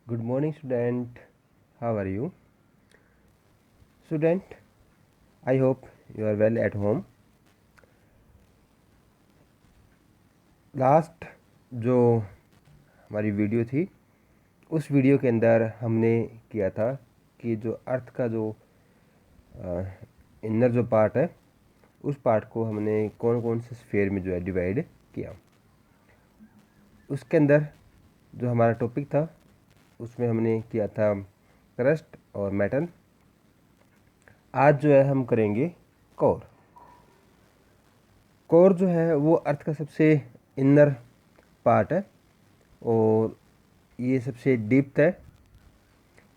Good morning, student. How are you? Student, I hope you are well at home. Last जो हमारी video थी उस video के अंदर हमने किया था कि जो अर्थ का जो इनर जो पार्ट है उस पार्ट को हमने कौन कौन से स्फीयर में जो है डिवाइड किया। उसके अंदर जो हमारा टॉपिक था उसमें हमने किया था क्रस्ट और मेटल। आज जो है हम करेंगे कोर। कोर जो है वो अर्थ का सबसे इनर पार्ट है और ये सबसे डीप है।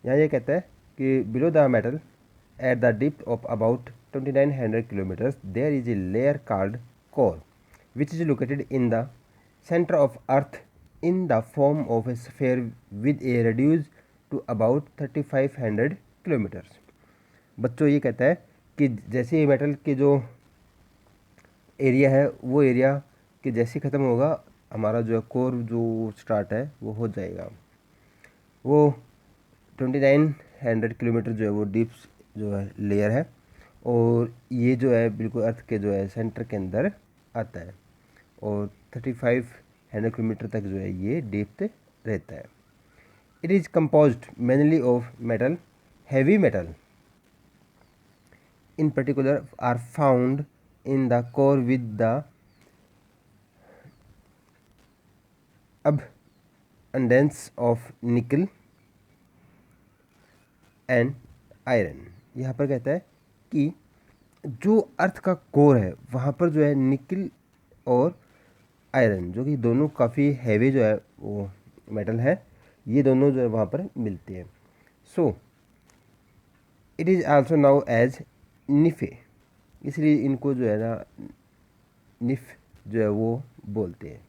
यहाँ ये कहता है कि below the mantle at the depth of about 2900 kilometres there is a layer called core which is located in the centre of earth in the form of a sphere with a radius to about 3500 kilometres. बच्चों ये कहता है कि जैसे ये metal के जो area है वो एरिया कि जैसे ख़त्म होगा हमारा जो है कोर जो स्टार्ट है वो हो जाएगा। वो 2900 किलोमीटर जो है वो डीप जो है लेयर है और ये जो है बिल्कुल अर्थ के जो है सेंटर के अंदर आता है और 3500 किलोमीटर तक जो है ये डीप रहता है। It is composed mainly of metal. Heavy metal in particular are found in the core with the abundance of nickel and iron। यहाँ पर कहता है कि जो अर्थ का कोर है वहाँ पर जो है निकल और आयरन जो कि दोनों काफ़ी हैवी जो है वो मेटल है, ये दोनों जो है वहाँ पर मिलते हैं। So it is also known as NiFe, इसलिए इनको जो है ना निफ जो है वो बोलते हैं।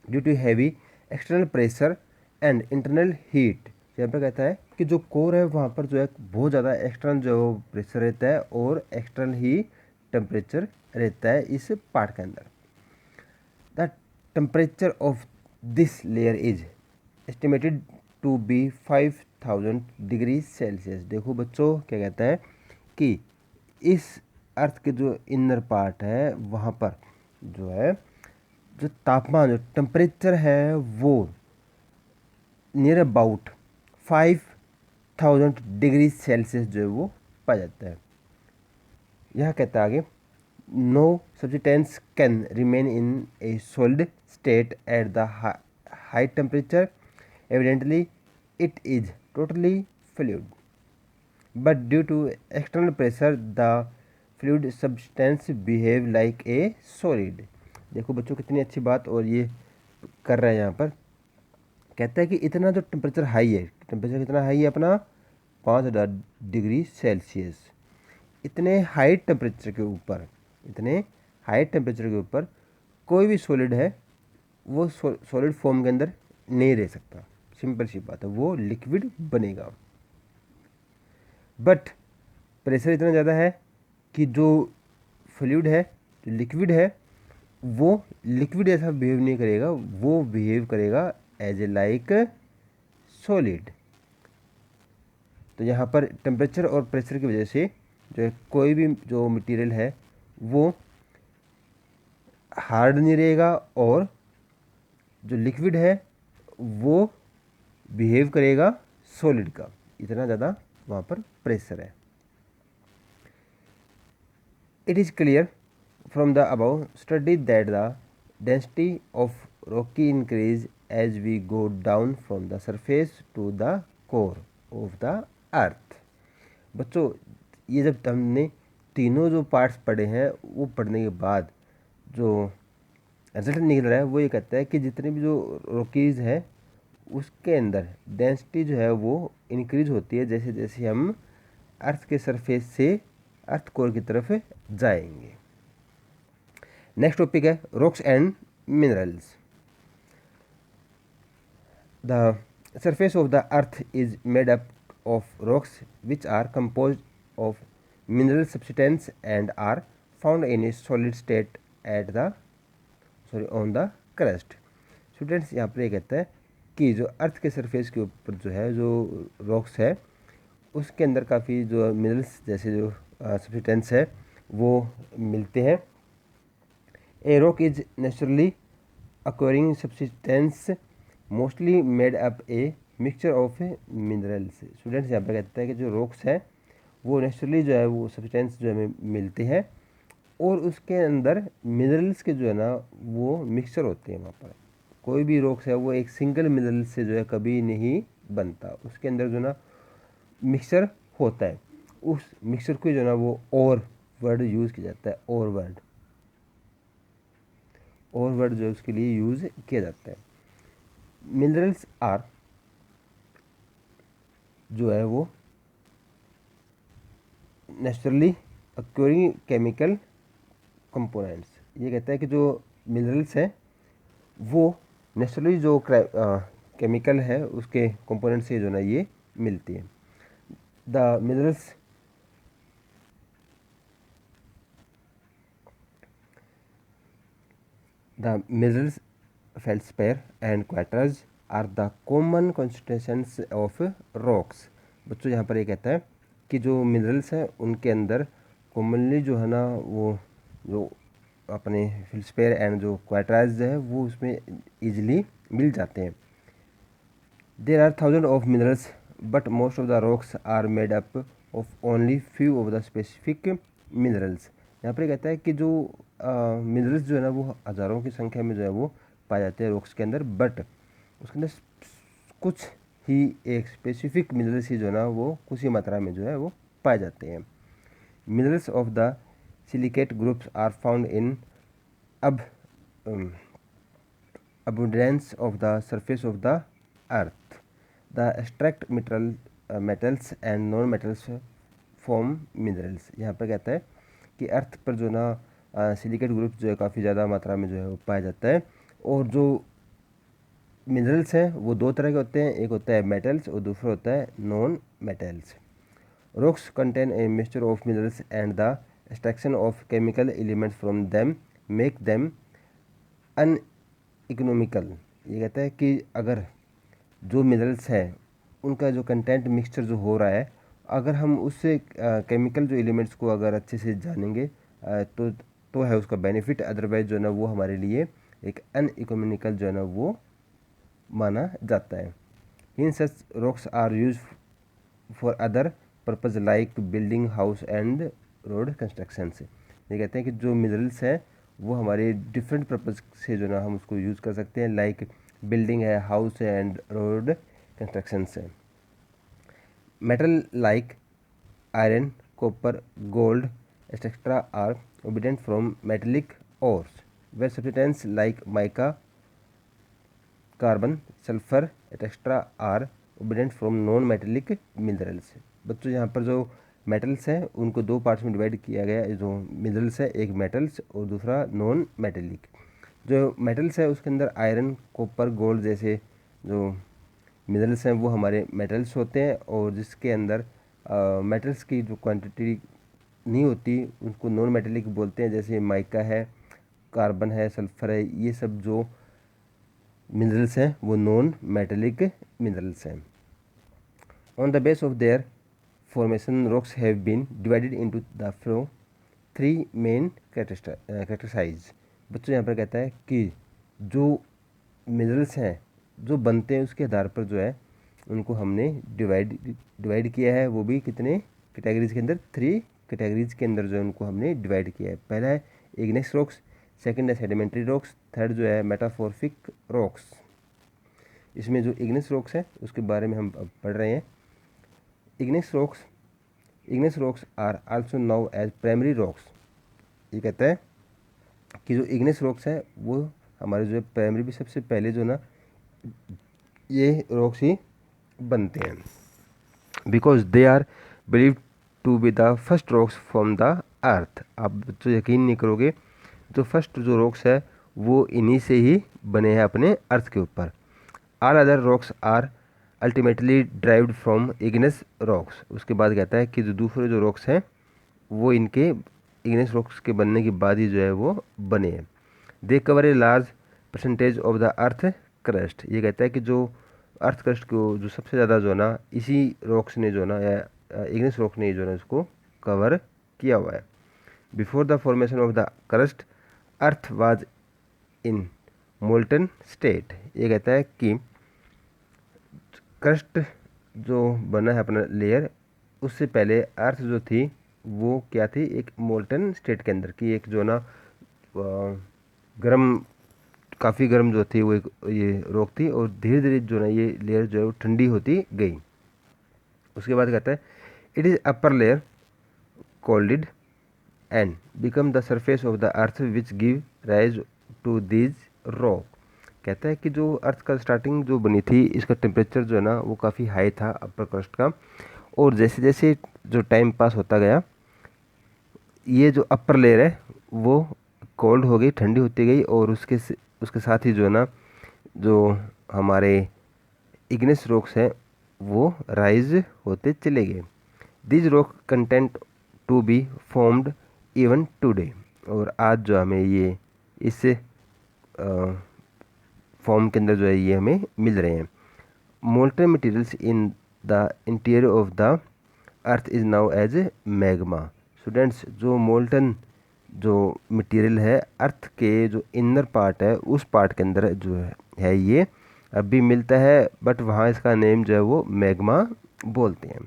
Due to heavy external pressure and internal heat, यहाँ पर कहता है कि जो कोर है वहाँ पर जो है बहुत ज़्यादा एक्सटर्नल जो प्रेशर रहता है और एक्सटर्नल ही टेम्परेचर रहता है इस पार्ट के अंदर। The temperature of this layer is estimated to be 5000 degree Celsius. देखो बच्चों क्या कहता है कि इस अर्थ के जो इनर पार्ट है वहाँ पर जो है जो तापमान जो टेम्परेचर है वो नियर अबाउट 5000 डिग्री सेल्सियस जो है वो पाया जाता है। यह कहता है आगे no substance can remain in a solid state at the high temperature, evidently it is totally fluid but due to external pressure the fluid substance behave like a solid. देखो बच्चों कितनी अच्छी बात और ये कर रहा है। यहाँ पर कहता है कि इतना जो टेम्परेचर हाई है, टेम्परेचर कितना हाई है अपना 5000 डिग्री सेल्सियस। इतने हाई टेम्परेचर के ऊपर, इतने हाई टेम्परेचर के ऊपर कोई भी सॉलिड है वो सॉलिड फॉर्म के अंदर नहीं रह सकता। सिंपल सी बात है, वो लिक्विड बनेगा। बट प्रेशर इतना ज़्यादा है कि जो फ्लूइड है, जो लिक्विड है, वो लिक्विड ऐसा बिहेव नहीं करेगा, वो बिहेव करेगा एज ए लाइक सॉलिड। तो यहाँ पर टेम्परेचर और प्रेशर की वजह से जो है कोई भी जो मटेरियल है वो हार्ड नहीं रहेगा और जो लिक्विड है वो बिहेव करेगा सॉलिड का, इतना ज़्यादा वहाँ पर प्रेशर है। It is clear from the above study that the density of rocky increase as we go down from the surface to the core of the earth। बच्चों ये जब हमने तीनों जो पार्ट्स पढ़े हैं वो पढ़ने के बाद जो रिजल्ट निकल रहा है वो ये कहता है कि जितने भी जो रॉकीज़ है उसके अंदर डेंसिटी जो है वो इंक्रीज होती है जैसे जैसे हम अर्थ के सरफेस से अर्थ कोर की तरफ जाएंगे। नेक्स्ट टॉपिक है rocks and minerals. The surface of the earth is made up of rocks which are compose of mineral substance and are found in a solid state at the on the crust. Students यहाँ पर ये कहता है कि जो अर्थ के surface के ऊपर जो है जो रॉक्स है उसके अंदर काफ़ी जो मिनरल्स जैसे जो सब्सटेंस है वो मिलते हैं। A rock is naturally acquiring substance mostly made up A mixture of minerals. Students यहाँ पर कहते हैं कि जो रॉक्स है वो नेचुरली जो है वो सब्सटेंस जो हमें मिलते हैं और उसके अंदर मिनरल्स के जो है ना वो मिक्सचर होते हैं। वहाँ पर कोई भी रॉक्स है वो एक सिंगल मिनरल से जो है कभी नहीं बनता, उसके अंदर जो ना मिक्सचर होता है। उस मिक्सचर को जो है ना वो और वर्ड यूज़ किया जाता है, और वर्ड जो है उसके लिए यूज़ किया जाता है। मिनरल्स आर जो है वो नेचुरली अक्योरिंग केमिकल कंपोनेंट्स। ये कहता है कि जो मिनरल्स हैं वो नेचुरली जो केमिकल है उसके कंपोनेंट से जो ना ये मिलती है। The minerals feldspar and quartz are the common concentrations of rocks. बच्चों यहाँ पर ये कहता है कि जो मिनरल्स हैं उनके अंदर कॉमनली जो है ना वो जो अपने फेल्डस्पेयर एंड जो क्वार्टर्स है वो उसमें इजीली मिल जाते हैं। There are thousand of minerals but most of the rocks are made up of only few of the specific minerals. यहाँ पर कहता है कि जो मिनरल्स जो है ना वो हज़ारों की संख्या में जो है वो पाए जाते हैं रॉक्स के अंदर, बट उसके अंदर कुछ ही एक स्पेसिफिक मिनरल्स ही जो है ना वो कुछ ही मात्रा में जो है वो पाए जाते हैं। Minerals of the silicate groups are found in abundance of the surface of the earth. The extract metals and non metals form minerals। यहाँ पर कहता है कि अर्थ पर जो ना सिलिकेट ग्रुप जो है काफ़ी ज़्यादा मात्रा में जो है वो पाया जाता है, और जो मिनरल्स हैं वो दो तरह के होते हैं, एक होता है मेटल्स और दूसरा होता है non metals. Rocks contain a mixture of minerals and the extraction of chemical elements from them make them uneconomical. ये कहता है कि अगर जो मिनरल्स है उनका जो कंटेंट मिक्सचर जो हो रहा है, अगर हम उससे केमिकल जो एलिमेंट्स को अगर अच्छे से जानेंगे तो है उसका बेनिफिट, अदरवाइज जो है ना वो हमारे लिए एक अनइकोनॉमिकल जो है ना वो माना जाता है। In such rocks are use for other purpose like building house and road construction. ये कहते हैं कि जो मिनरल्स है वो हमारे डिफरेंट पर्पज़ से जो ना हम उसको यूज़ कर सकते हैं, लाइक बिल्डिंग है, हाउस है एंड रोड कंस्ट्रक्शन है। Metal like iron, copper, gold etcetera are obtained from metallic ores where substance like mica, carbon, sulphur etcetera are obtained from non metallic minerals. बच्चों यहाँ पर जो मेटल्स हैं उनको दो पार्ट्स में डिवाइड किया गया है। जो मिनरल्स है एक मेटल्स और दूसरा नॉन मेटेलिक। जो मेटल्स है उसके अंदर आयरन, कॉपर, गोल्ड जैसे जो मिनरल्स हैं वो हमारे मेटल्स होते हैं, और जिसके अंदर मेटल्स की जो क्वांटिटी नहीं होती उसको नॉन मेटेलिक बोलते हैं, जैसे माइका है, कार्बन है, सल्फर है, ये सब जो मिनरल्स हैं वो नॉन मेटेलिक मिनरल्स हैं। On the base of their formation rocks have been divided into the flow three main characterize. बच्चों यहाँ पर कहता है कि जो मिनरल्स हैं जो बनते हैं उसके आधार पर जो है उनको हमने डिवाइड किया है, वो भी कितने कैटेगरीज के अंदर, थ्री कैटेगरीज के अंदर जो है उनको हमने डिवाइड किया है। पहला है इग्नेस रॉक्स, सेकंड है सेडिमेंट्री रॉक्स, थर्ड जो है मेटामॉर्फिक रॉक्स। इसमें जो इग्नेस रॉक्स है उसके बारे में हम अब पढ़ रहे हैं। Igneous rocks are also known as primary rocks. ये कहता है कि जो इग्नेस रॉक्स है वो हमारे जो है प्राइमरी भी सबसे पहले जो ना ये रॉक्स ही बनते हैं, because they are believe to be the first rocks from the earth. आप तो यकीन नहीं करोगे, जो फर्स्ट जो रॉक्स है वो इन्हीं से ही बने हैं अपने अर्थ के ऊपर। All other rocks are ultimately derived from igneous rocks. उसके बाद कहता है कि जो दूसरे जो रॉक्स हैं वो इनके इग्नेस रॉक्स के बनने के बाद ही जो है वो बने हैं। They cover a large percentage of the earth crust. ये कहता है कि जो अर्थ क्रस्ट को जो सबसे ज़्यादा जो है ना इसी रॉक्स ने जो है ना या इग्निस रॉक ने जो है ना इसको कवर किया हुआ है। Before the formation of the crust earth was in molten state. ये कहता है कि क्रस्ट जो बना है अपना लेयर, उससे पहले अर्थ जो थी वो क्या थी, एक मोल्टन स्टेट के अंदर की, एक जो ना गर्म, काफ़ी गर्म जो थी वो एक ये रॉक थी, और धीरे धीरे जो ना ये लेयर जो है वो ठंडी होती गई। उसके बाद कहता है it is upper layer cooled and become the surface of the earth which give rise to these rock. कहता है कि जो अर्थ का स्टार्टिंग जो बनी थी, इसका टेम्परेचर जो है ना वो काफ़ी हाई था अपर क्रस्ट का, और जैसे जैसे जो टाइम पास होता गया ये जो अपर लेयर है वो कोल्ड हो गई, ठंडी होती गई, और उसके साथ ही जो है ना जो हमारे इग्निस रॉक्स हैं वो राइज होते चले गए। This rock continue to be formed even today. और आज जो हमें ये इस फॉर्म के अंदर जो है ये हमें मिल रहे हैं। Molten materials in the interior of the earth is known as magma. Students, जो मोल्टन जो मटेरियल है अर्थ के जो इनर पार्ट है उस पार्ट के अंदर जो है ये अभी मिलता है, बट वहाँ इसका नेम जो है वो मैग्मा बोलते हैं।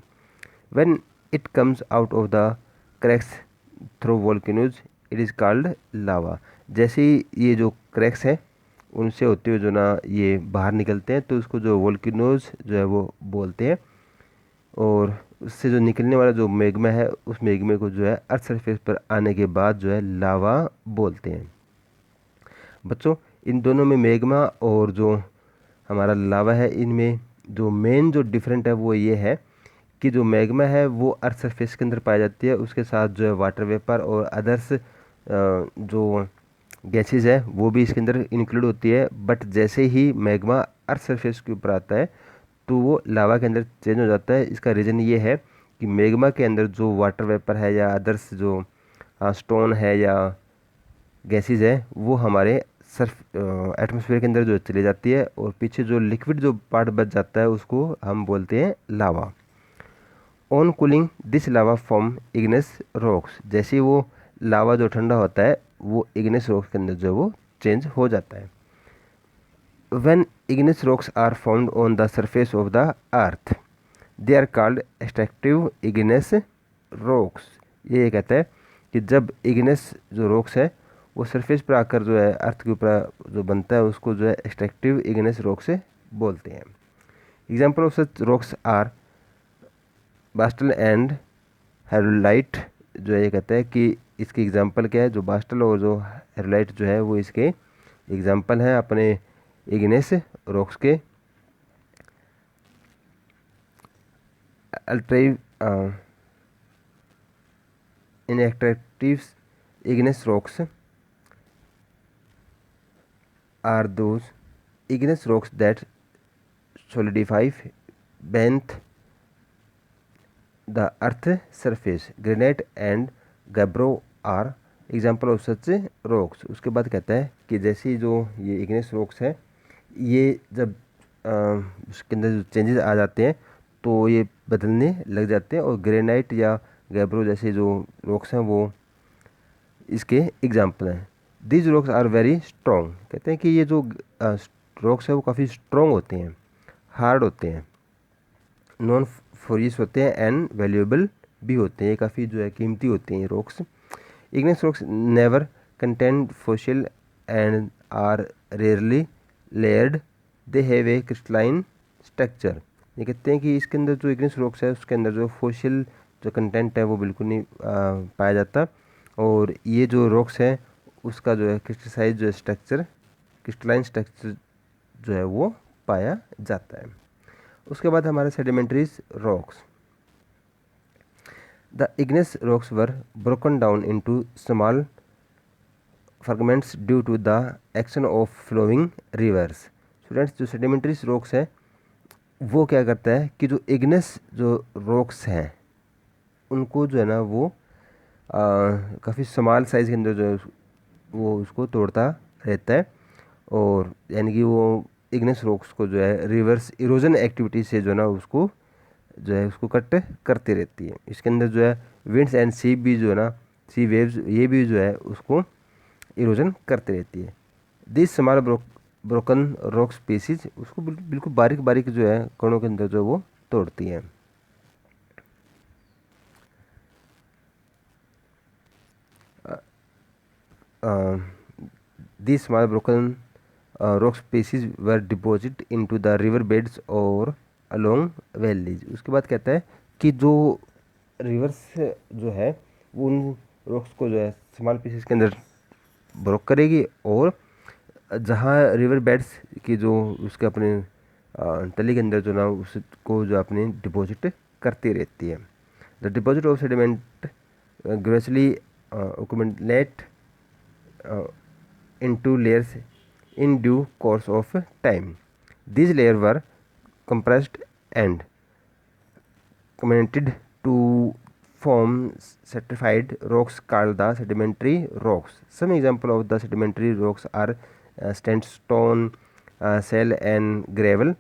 When it comes out of the cracks through volcanoes it is called lava. जैसे ही ये जो क्रैक्स हैं उनसे होते हुए जो ना ये बाहर निकलते हैं तो उसको जो वोल्केनोज जो है वो बोलते हैं, और उससे जो निकलने वाला जो मैग्मा है उस मैग्मे को जो है अर्थ सरफेस पर आने के बाद जो है लावा बोलते हैं। बच्चों, इन दोनों में मैग्मा और जो हमारा लावा है इनमें जो मेन जो डिफरेंट है वो ये है कि जो मैग्मा है वो अर्थ सरफेस के अंदर पाई जाती है, उसके साथ जो है वाटर वेपर और अदर्स जो गैसेज है वो भी इसके अंदर इंक्लूड होती है। बट जैसे ही मैग्मा अर्थ सरफेस के ऊपर आता है तो वो लावा के अंदर चेंज हो जाता है। इसका रीज़न ये है कि मैग्मा के अंदर जो वाटर वेपर है या अदर्स जो स्टोन है या गैसेज है वो हमारे सर्फ एटमॉस्फेयर के अंदर जो चली जाती है, और पीछे जो लिक्विड जो पार्ट बच जाता है उसको हम बोलते हैं lava. On cooling this lava form igneous rocks. जैसे ही वो लावा जो ठंडा होता है वो इग्नेस रॉक्स के अंदर जो वो चेंज हो जाता है। When igneous rocks are formed on the surface of the earth, they are called extractive igneous rocks। ये कहता है कि जब इग्नेस जो रॉक्स है वो सरफेस पर आकर जो है अर्थ के ऊपर जो बनता है उसको जो है एक्सट्रैक्टिव इग्नेस रॉक से बोलते हैं। Example of such rocks are basalt and rhyolite. जो है ये कहता है कि इसकी एग्जाम्पल क्या है, जो बास्टल और जो हेरोलाइट जो है वो इसके एग्जाम्पल हैं अपने इग्नेस रॉक्स के। अल्ट्राइव इनएक्ट्रैक्टिव igneous rocks are those igneous rocks that solidify beneath the earth surface। Granite and gabbro are example of such rocks. उसके बाद कहता है कि जैसे जो ये इग्नेस रॉक्स है ये जब उसके अंदर जो चेंजेस आ जाते हैं तो ये बदलने लग जाते हैं, और ग्रेनाइट या गैब्रो जैसे जो रॉक्स हैं वो इसके एग्जाम्पल हैं। These rocks are very strong. कहते हैं कि ये जो रॉक्स है वो काफ़ी स्ट्रॉन्ग होते हैं, हार्ड होते हैं, नॉन फोरियस होते हैं एंड वैल्यूएबल भी होते हैं। ये काफ़ी जो है कीमती होते हैं ये rocks. Igneous rocks never contain fossil and are rarely layered, they have a crystalline structure. ये कहते हैं कि इसके अंदर जो इग्नेस रॉक्स है उसके अंदर जो फॉसिल जो कंटेंट है वो बिल्कुल नहीं पाया जाता, और ये जो रॉक्स है उसका जो है क्रिस्टलाइज जो स्ट्रक्चर, क्रिस्टलाइन स्ट्रक्चर जो है वो पाया जाता है। उसके बाद हमारे sedimentary rocks. The igneous rocks were broken down into small fragments due to the action of flowing rivers. Students, जो सेडिमेंट्रीज रॉक्स हैं वो क्या करता है कि जो इग्नेस जो रॉक्स हैं उनको जो है ना वो काफ़ी स्मॉल साइज़ के अंदर जो है वो उसको तोड़ता रहता है, और यानी कि वो इग्नेस रॉक्स को जो है रिवर्स इरोजन एक्टिविटी से जो है ना उसको जो है उसको कट करती रहती है। इसके अंदर जो है विंड्स एंड सी भी जो है ना, सी वेव्स, ये भी जो है उसको इरोजन करती रहती है। This small broken rock species उसको बिल्कुल बारीक बारीक जो है कणों के अंदर जो वो तोड़ती है। These small broken rock species were deposited into the river beds और along valleys। उसके बाद कहता है कि जो रिवर्स जो है वो उन रॉक्स को जो है स्मॉल पीसेस के अंदर ब्रोक करेगी और जहाँ रिवर बेड्स की जो उसके अपने तली के अंदर जो ना उसको जो अपने डिपॉजिट करती रहती है। The deposit of sediment gradually accumulate into layers in due course of time. These layers were compressed and commented to form stratified rocks called the sedimentary rocks. Some example of the sedimentary rocks are sandstone, shale and gravel.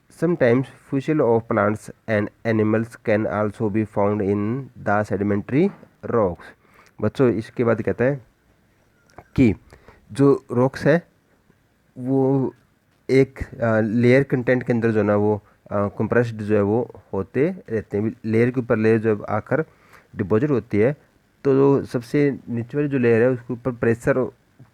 Sometimes fossil of plants and animals can also be found in the sedimentary rocks. बच्चों इसके बाद कहता है कि जो rocks है वो एक लेयर कंटेंट के अंदर जो ना वो कंप्रेस्ड जो है वो होते रहते हैं। लेयर के ऊपर लेयर जब आकर डिपॉजिट होती है तो जो सबसे नीचे वाली जो लेयर है उसके ऊपर प्रेशर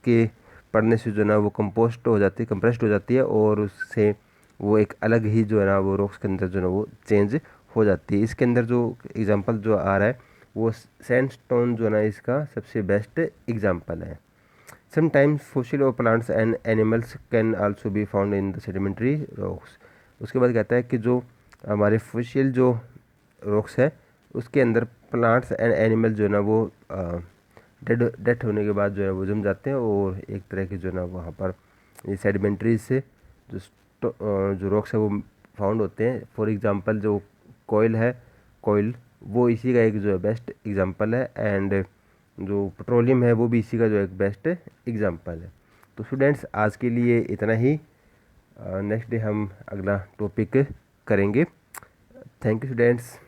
के पड़ने से जो ना वो कंपोस्ट हो जाती है, कंप्रेस्ड हो जाती है और उससे वो एक अलग ही जो है ना वो रॉक्स के अंदर जो ना वो चेंज हो जाती है। इसके अंदर जो एग्जांपल जो आ रहा है वो सैंडस्टोन जो है ना इसका सबसे बेस्ट एग्जांपल है। Sometimes fossil of plants and animals can also be found in the sedimentary rocks। उसके बाद कहता है कि जो हमारे फॉसिल जो रॉक्स है उसके अंदर प्लांट्स एंड एनिमल जो है ना वो डेथ होने के बाद जो है वो जम जाते हैं और एक तरह के जो है ना वहाँ पर ये सेडिमेंट्री से जो रॉक्स है वो फाउंड होते हैं। फॉर एग्जांपल जो कोयल है, कोयल वो इसी का एक जो है बेस्ट एग्जांपल है एंड जो पेट्रोलियम है वो भी इसी का जो एक बेस्ट एग्जांपल है। तो स्टूडेंट्स आज के लिए इतना ही, नेक्स्ट डे हम अगला टॉपिक करेंगे। Thank you students.